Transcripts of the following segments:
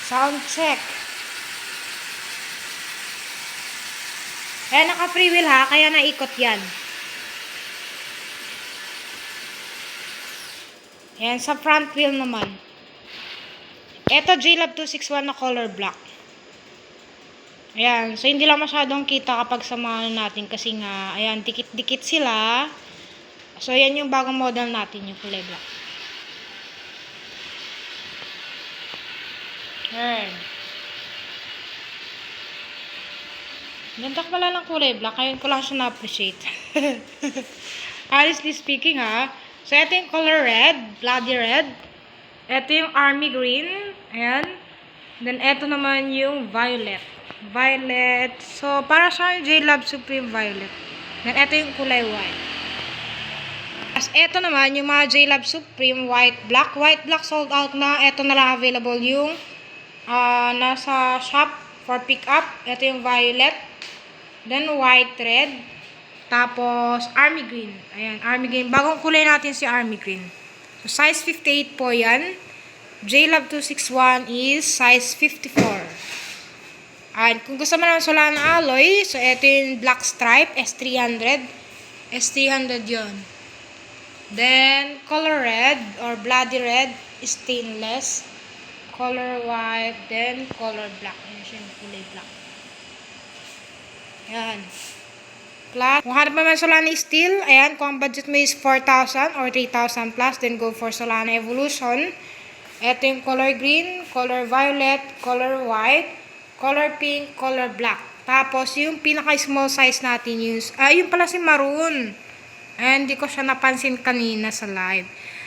Sound check. Ayan, naka-free wheel ha, kaya naikot yan. Ayan, sa front wheel naman. Ito, JLab 261 na color black. Ayan, so hindi lang masyadong kita kapag samahan natin kasi nga, ayan, dikit-dikit sila. So, ayan yung bagong model natin, yung kulay black. Ayan. Ganda pala ng kulay black. Ngayon ko lang siya na-appreciate. Honestly speaking ha. So, ito yung color red. Bloody red. Ito yung army green. Ayan. Then, ito naman yung violet. Violet. So, para siya yung JLab Supreme Violet. Then, ito yung kulay white. As ito naman, yung mga JLab Supreme white black. White black sold out na. Ito na lang available yung nasa shop for pick up. Ito yung violet. Then, white red. Tapos, army green. Ayan, army green. Bagong kulay natin si army green. So, size 58 po yan. JLab 261 is size 54. Ayan, kung gusto mo ng Solana alloy, so, ito yung black stripe, S300. S300 yun. Then, color red or bloody red, stainless. Color white, then color black. Ayan siya yung kulay black. Ayan. Plus, kung hanap naman Solana Steel, ayan, kung ang budget mo is 4,000 or 3,000 plus, then go for Solana Evolution. Ito yung color green, color violet, color white, color pink, color black. Tapos, yung pinaka-small size natin, yung pala si maroon. Ayan, hindi ko siya napansin kanina sa live.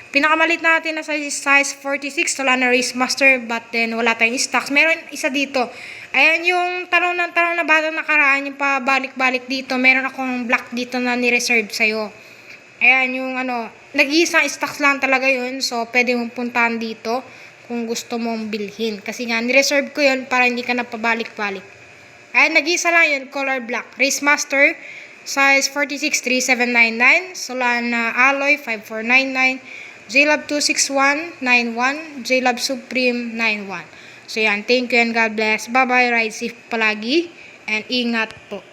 Pinakamalit natin na size 46, Solana Race Master, but then wala tayong stocks. Meron isa dito. Ayan yung tanong na bata nakaraan, yung pabalik-balik dito. Meron akong black dito na ni-reserve sa'yo. Ayan yung nag-iisang stocks lang talaga yun. So, pwede mong puntahan dito kung gusto mong bilhin. Kasi nga, ni-reserve ko yun para hindi ka na pabalik-balik. Ayan, nag-iisa lang yun, color black. Race Master, size 46, 3799. Solana Alloy, 5499. JLab 261, 91. JLab Supreme, 91. So yan, thank you and God bless. Bye-bye, ride safe palagi. And ingat po.